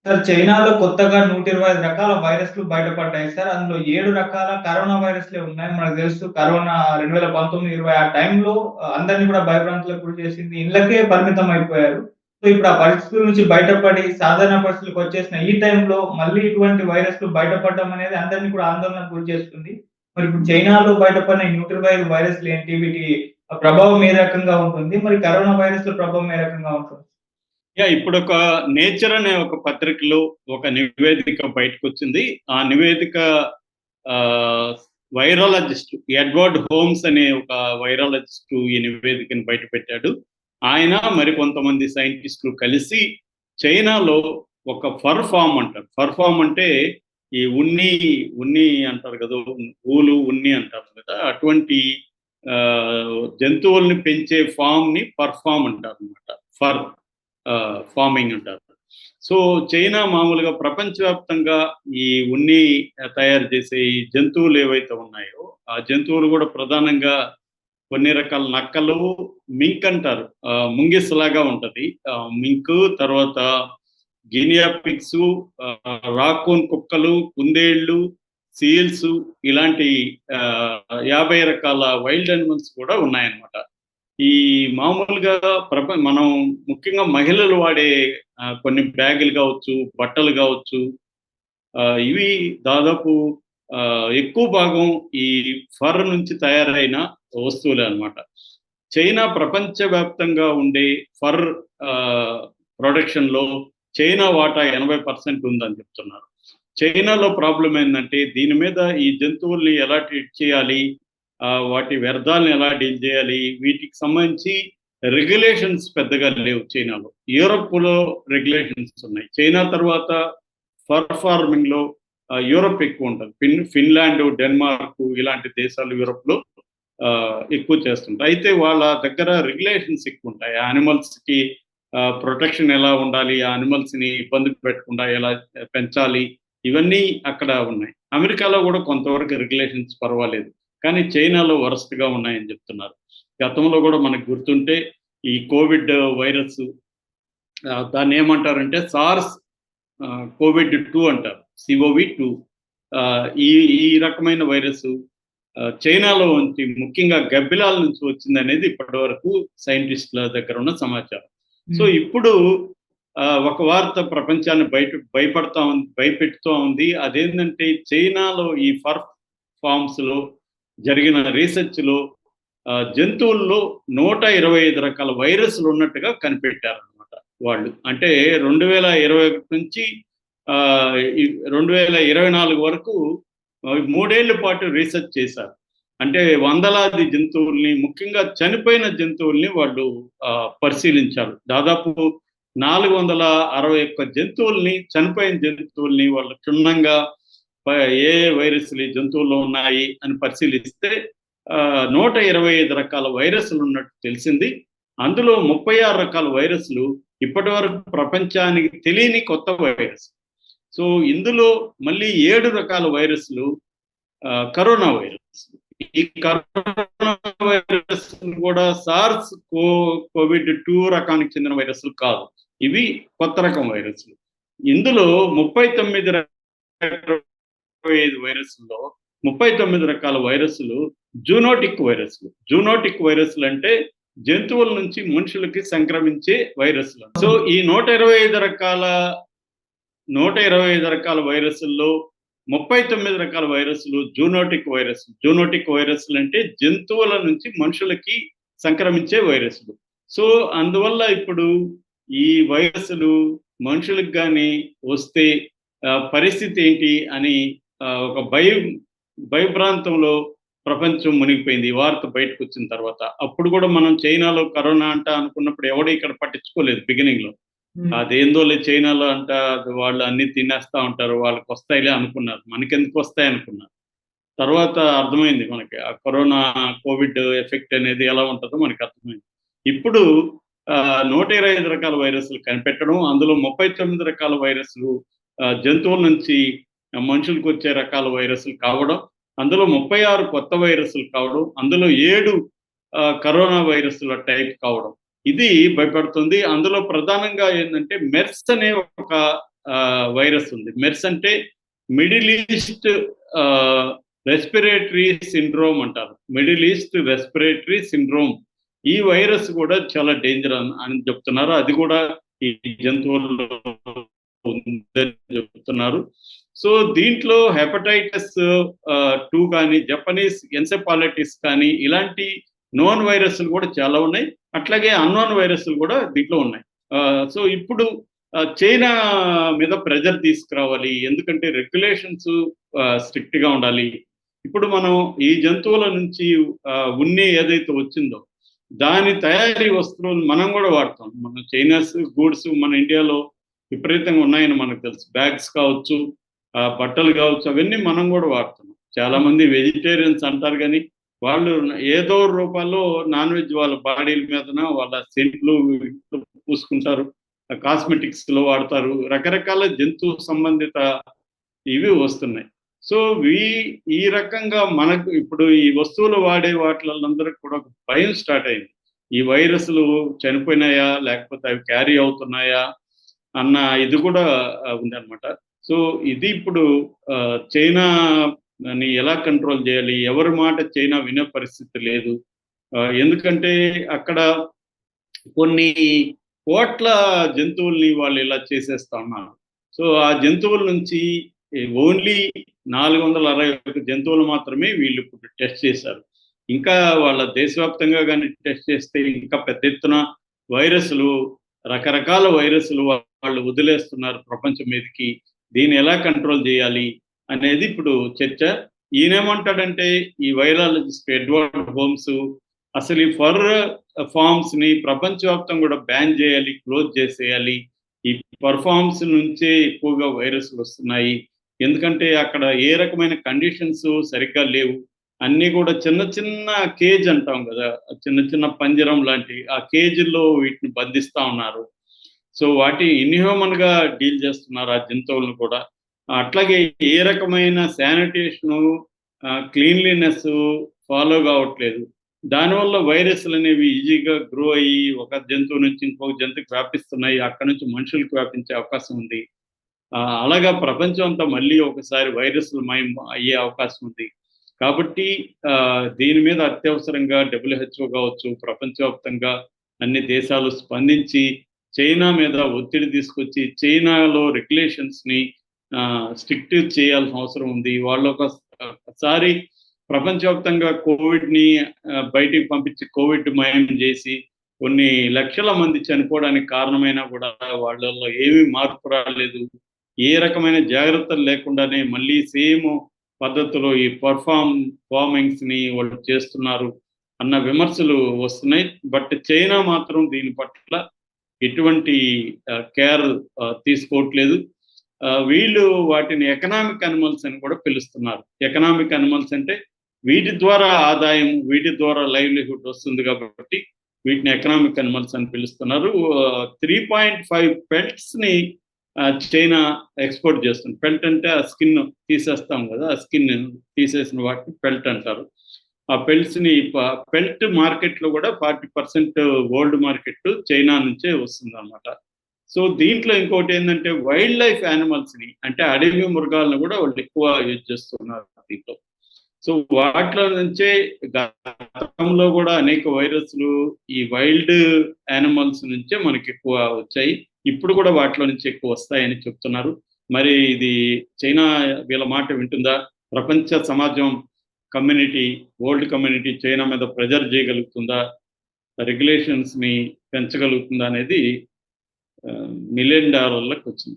Sir చైనాలో కొత్తగా 125 రకాల వైరస్‌లు బయటపడ్డాయి సార్. అందులో 7 రకాల కరోనా వైరస్‌లే ఉన్నాయి. మనకు తెలుసు కరోనా 2019, 20 ఆ టైంలో అందరిని కూడా భయభ్రాంతులకు గురి చేసింది. ఇళ్ళకే పరిమితం అయిపోయారు. సో, ఇప్పుడు ఆ పరిస్థితుల నుంచి బయటపడి సాధారణ పరిస్థితులకొచ్చేసిన ఈ టైంలో మళ్ళీ ఇటువంటి వైరస్‌లు బయటపడడం అనేది అందరిని కూడా ఆందోళనకు గురి చేస్తుంది. మరి ఇప్పుడు చైనాలో బయటపడిన ఈ 125 వైరస్‌లేంటి? వీటి ప్రభావం ఏ రకంగా ఉంటుంది? మరి కరోనా వైరస్‌ల ప్రభావం ఏ రకంగా ఉంటుంది? ఇప్పుడొక 'నేచర్' అనే ఒక పత్రికలో ఒక నివేదిక బయటకొచ్చింది. ఆ నివేదిక ఆహ్, వైరాలజిస్ట్ ఎడ్వర్డ్ హోమ్స్ అనే ఒక వైరాలజిస్ట్ ఈ నివేదికను బయటపెట్టాడు. ఆయన మరికొంతమంది సైంటిస్టులు కలిసి చైనాలో ఒక ఫర్ ఫార్మ్ అంటారు. ఫర్ ఫార్మ్ అంటే ఈ ఉన్ని అంటారు కదా! ఊలు, ఉన్ని అంటారు కదా! అటువంటి జంతువుల్ని పెంచే ఫార్మ్‌ని ఫర్ ఫార్మ్ అంటారనమాట. ఫర్ ఫార్మింగ్ అంటారు. సో, చైనా మామూలుగా ప్రపంచవ్యాప్తంగా ఈ ఉన్ని తయారు చేసే ఈ జంతువులు ఏవైతే ఉన్నాయో, ఆ జంతువులు కూడా ప్రధానంగా కొన్ని రకాల నక్కలు, మింక్ అంటారు. ముంగిసలాగా ఉంటది. మింకు తర్వాత గినియా పిగ్సు, రాకూన్ కుక్కలు, కుందేళ్ళు, సీల్స్ ఇలాంటి 50 రకాల వైల్డ్ యానిమల్స్ కూడా ఉన్నాయన్నమాట. ఈ మామూలుగా మనం ముఖ్యంగా మహిళలు వాడే కొన్ని బ్యాగులు గావచ్చు, బట్టలు గావచ్చు, ఇవి దాదాపు ఎక్కువ భాగం ఈ ఫర్ నుంచి తయారైన వస్తువులే అన్నమాట. చైనా ప్రపంచవ్యాప్తంగా ఉండే ఫర్ ప్రొడక్షన్‌లో చైనా వాటా 80% ఉందని చెప్తున్నారు. చైనాలో ప్రాబ్లమ్ ఏందంటే దీని మీద ఈ జంతువుల్ని ఎలా ట్రీట్ చేయాలి? వాటి వ్యర్థాలను ఎలా డీల్ చేయాలి? వీటికి సంబంధించి రెగ్యులేషన్స్ పెద్దగా లేవు చైనాలో. యూరప్‌లో రెగ్యులేషన్స్ ఉన్నాయి. చైనా తర్వాత ఫర్ ఫార్మింగ్‌లో యూరప్ ఎక్కువుంటది. ఫిన్లాండ్, డెన్మార్క్ ఇలాంటి దేశాలు యూరప్‌లో ఎక్కువ చేస్తుంటారు. అయితే వాళ్ళ దగ్గర రెగ్యులేషన్స్ ఎక్కువుంటాయి. యానిమల్స్‌కి ప్రొటెక్షన్ ఎలా ఉండాలి? ఆ యానిమల్స్‌ని ఇబ్బంది పెట్టకుండా ఎలా పెంచాలి? ఇవన్నీ అక్కడ ఉన్నాయి. అమెరికాలో కూడా కొంతవరకు రెగ్యులేషన్స్ పర్వాలేదు. కానీ చైనాలో వరస్ట్‌గా ఉన్నాయని చెప్తున్నారు. గతంలో కూడా మనకు గుర్తుంటే ఈ కోవిడ్ వైరస్ దాన్నేమంటారంటే సార్స్ కోవిడ్ 2 అంటారు. సిఓవి 2 ఈ ఈ రకమైన వైరస్ చైనాలో నుంచి ముఖ్యంగా గబ్బిలాల నుంచి వచ్చిందనేది ఇప్పటివరకు సైంటిస్టుల దగ్గర ఉన్న సమాచారం. సో, హ్మ్. ఇప్పుడు ఒక వార్త ప్రపంచాన్ని భయపెడుతూ ఉంది. అదేంటంటే చైనాలో ఈ ఫర్ ఫార్మ్స్‌లో జరిగిన రీసెర్చ్‌లో జంతువుల్లో 125 రకాల వైరస్‌లు ఉన్నట్టుగా కనిపెట్టారనమాట వాళ్ళు. అంటే 2021 నుంచి ఈ 2024 వరకు 3 ఏళ్ల పాటు రీసెర్చ్ చేశారు. అంటే వందలాది జంతువుల్ని, ముఖ్యంగా చనిపోయిన జంతువుల్ని వాళ్ళు పరిశీలించారు. దాదాపు 461 జంతువుల్ని, చనిపోయిన జంతువుల్ని వాళ్ళు క్షుణ్ణంగా ఏ వైరస్‌లు ఈ జంతువుల్లో ఉన్నాయి అని పరిశీలిస్తే 125 రకాల వైరస్‌లు ఉన్నట్టు తెలిసింది. అందులో 36 రకాల వైరస్‌లు ఇప్పటివరకు ప్రపంచానికి తెలియని కొత్త వైరస్. సో, ఇందులో మళ్ళీ 7 రకాల వైరస్‌లు కరోనా వైరస్. ఈ కరోనా వైరస్ కూడా కోవిడ్ 2 రకానికి చెందిన వైరస్‌లు కాదు. ఇవి కొత్త రకం వైరస్‌లు. ఇందులో 25 వైరస్‌ల్లో 39 రకాల వైరస్‌లు జూనోటిక్ వైరస్‌లు. జూనోటిక్ వైరస్‌లు అంటే జంతువుల నుంచి మనుషులకి సంక్రమించే వైరస్‌లు. సో, ఈ 125 రకాల వైరస్‌ల్లో 39 రకాల వైరస్‌లు జూనోటిక్ వైరస్‌లు. జూనోటిక్ వైరస్‌లు అంటే జంతువుల నుంచి మనుషులకి సంక్రమించే వైరస్‌లు. సో, అందువల్ల ఇప్పుడు ఈ వైరస్‌లు మనుషులకు గాని వస్తే పరిస్థితి ఏంటి అని ఒక భయభ్రాంతంలో ప్రపంచం మునిగిపోయింది. ఈ వార్త బయటకొచ్చిన తర్వాత. అప్పుడు కూడా మనం చైనాలో కరోనా అంట అనుకున్నప్పుడు ఎవడు ఇక్కడ పట్టించుకోలేదు బిగినింగ్‌లో. హ్మ్. అదేందోలే చైనాలో అంట వాళ్ళు అన్నీ తినేస్తా ఉంటారు. వాళ్ళకొస్తాయిలే అనుకున్నారు. మనకెందుకొస్తాయి అనుకున్నారు. తర్వాత అర్థమైంది మనకి. ఆ కరోనా, కోవిడ్ ఎఫెక్ట్ అనేది ఎలా ఉంటదో మనకర్థమైంది. ఇప్పుడు 125 రకాల వైరస్‌లు కనిపెట్టడం, అందులో 39 రకాల వైరస్‌లు జంతువుల నుంచి మనుషులకొచ్చే రకాల వైరస్‌లు కావడం, అందులో 36 కొత్త వైరస్‌లు కావడం, అందులో 7 కరోనా వైరస్‌ల టైప్ కావడం. ఇది భయపెడుతుంది. అందులో ప్రధానంగా ఏందంటే మెర్స్ అనే ఒక వైరస్ ఉంది. మెర్స్ అంటే మిడిల్ ఈస్ట్ రెస్పిరేటరీ సిండ్రోమ్ అంటారు. Middle east respiratory syndrome. ఈ వైరస్ కూడా చాలా డేంజర్ అని చెప్తున్నారు. అది కూడా ఈ జంతువుల్లో ఉందని చెప్తున్నారు. సో దీంట్లో హెపటైటిస్ 2 కానీ, జపనీస్ ఎన్సెఫాలైటిస్ కానీ, ఇలాంటి నోన్ వైరస్లు కూడా చాలా ఉన్నాయి. అట్లాగే అన్నోన్ వైరస్లు కూడా దీంట్లో ఉన్నాయి. సో ఇప్పుడు చైనా మీద ప్రెజర్ తీసుకురావాలి. ఎందుకంటే రెగ్యులేషన్స్ స్ట్రిక్ట్ గా ఉండాలి. ఇప్పుడు మనం ఈ జంతువుల నుంచి ఉన్ని ఏదైతే వచ్చిందో దాని తయారీ వస్తువులు మనం కూడా వాడతాం. మన చైనాస్ గూడ్స్ మన ఇండియాలో విపరీతంగా ఉన్నాయని మనకు తెలుసు. బ్యాగ్స్ కావచ్చు, బట్టలు కావచ్చు, అవన్నీ మనం కూడా వాడుతున్నాం. చాలా మంది వెజిటేరియన్స్ అంటారు కానీ వాళ్ళు ఏదో రూపాల్లో నాన్ వెజ్ వాళ్ళ బాడీల మీదన వాళ్ళ సెంట్లు పూసుకుంటారు, కాస్మెటిక్స్ లో వాడతారు, రకరకాల జంతు సంబంధిత ఇవి వస్తున్నాయి. సో ఈ రకంగా మనకు ఇప్పుడు ఈ వస్తువులు వాడే వాటిలందరికీ కూడా ఒక భయం స్టార్ట్ అయింది. ఈ వైరస్లు చనిపోయినాయా లేకపోతే అవి క్యారీ అవుతున్నాయా అన్న ఇది కూడా ఉందన్నమాట. సో ఇది ఇప్పుడు చైనాని ఎలా కంట్రోల్ చేయాలి? ఎవరి మాట చైనా వినే పరిస్థితి లేదు. ఎందుకంటే అక్కడ కొన్ని కోట్ల జంతువుల్ని వాళ్ళు ఇలా చేసేస్తా ఉన్నారు. సో ఆ జంతువుల నుంచి ఓన్లీ 461 జంతువులు మాత్రమే వీళ్ళు ఇప్పుడు టెస్ట్ చేశారు. ఇంకా వాళ్ళ దేశవ్యాప్తంగా కానీ టెస్ట్ చేస్తే ఇంకా పెద్ద ఎత్తున వైరస్లు, రకరకాల వైరస్లు వాళ్ళు వదిలేస్తున్నారు ప్రపంచం మీదకి. దీన్ని ఎలా కంట్రోల్ చేయాలి అనేది ఇప్పుడు చర్చ. ఈయనేమంటాడంటే ఈ వైరాలజిస్ట్ ఎడ్వర్డ్ హోమ్స్ అసలు ఈ ఫర్ ఫార్మ్స్ ని ప్రపంచవ్యాప్తం కూడా బ్యాన్ చేయాలి, క్లోజ్ చేసేయాలి. ఈ పర్ఫార్మ్స్ నుంచే ఎక్కువగా వైరస్లు వస్తున్నాయి. ఎందుకంటే అక్కడ ఏ రకమైన కండిషన్స్ సరిగ్గా లేవు. అన్నీ కూడా చిన్న చిన్న కేజ్ అంటాం కదా, చిన్న చిన్న పంజరం లాంటి ఆ కేజీల్లో వీటిని బంధిస్తా ఉన్నారు. సో వాటి ఇన్హ్యూమన్ గా డీల్ చేస్తున్నారు ఆ జంతువులను కూడా. అట్లాగే ఏ రకమైన శానిటేషను, క్లీన్లీనెస్ ఫాలో కావట్లేదు. దానివల్ల వైరస్లు అనేవి ఈజీగా గ్రో అయ్యి ఒక జంతువు నుంచి ఇంకొక జంతువుకి వ్యాపిస్తున్నాయి. అక్కడి నుంచి మనుషులకు వ్యాపించే అవకాశం ఉంది. అలాగా ప్రపంచం అంతా మళ్ళీ ఒకసారి వైరస్లు మయం అయ్యే అవకాశం ఉంది. కాబట్టి దీని మీద అత్యవసరంగా WHO కావచ్చు, ప్రపంచవ్యాప్తంగా అన్ని దేశాలు స్పందించి చైనా మీద ఒత్తిడి తీసుకొచ్చి చైనాలో రెగ్యులేషన్స్ని స్ట్రిక్ట్ చేయాల్సిన అవసరం ఉంది. వాళ్ళు ఒకసారి ప్రపంచవ్యాప్తంగా కోవిడ్ని బయటికి పంపించి కోవిడ్ మయం చేసి కొన్ని లక్షల మంది చనిపోవడానికి కారణమైనా కూడా వాళ్ళల్లో ఏమీ మార్పు రాలేదు. ఏ రకమైన జాగ్రత్తలు లేకుండానే మళ్ళీ సేమ్ పద్ధతిలో ఈ పర్ఫార్మింగ్స్ ని వాళ్ళు చేస్తున్నారు అన్న విమర్శలు వస్తున్నాయి. బట్ చైనా మాత్రం దీని పట్ల ఎటువంటి కేర్ తీసుకోవట్లేదు. వీళ్ళు వాటిని ఎకనామిక్ అనిమల్స్ అని కూడా పిలుస్తున్నారు. ఎకనామిక్ అనిమల్స్ అంటే వీటి ద్వారా ఆదాయం, వీటి ద్వారా లైవ్లీహుడ్ వస్తుంది కాబట్టి వీటిని ఎకనామిక్ అనిమల్స్ అని పిలుస్తున్నారు. 3.5 పెల్ట్స్ ని చైనా ఎక్స్పోర్ట్ చేస్తుంది. పెల్ట్ అంటే ఆ స్కిన్ తీసేస్తాం కదా, ఆ స్కిన్ తీసేసిన వాటిని పెల్ట్ అంటారు. ఆ పెల్ట్ మార్కెట్లో కూడా 40% వరల్డ్ మార్కెట్ చైనా నుంచే వస్తుంది అన్నమాట. సో దీంట్లో ఇంకోటి ఏంటంటే వైల్డ్ లైఫ్ యానిమల్స్ని, అంటే అడవి మృగాలను కూడా వాళ్ళు ఎక్కువ యూజ్ చేస్తున్నారు దీంట్లో. సో వాటిలో నుంచే గతంలో కూడా అనేక వైరస్లు ఈ వైల్డ్ యానిమల్స్ నుంచే మనకి ఎక్కువ వచ్చాయి. ఇప్పుడు కూడా వాటిలో నుంచి ఎక్కువ వస్తాయని చెప్తున్నారు. మరి ఇది చైనా వీళ్ళ మాట వింటుందా? ప్రపంచ సమాజం కమ్యూనిటీ, వరల్డ్ కమ్యూనిటీ చైనా మీద ప్రెజర్ చేయగలుగుతుందా? రెగ్యులేషన్స్ని పెంచగలుగుతుందా అనేది $1 మిలియన్ వచ్చింది.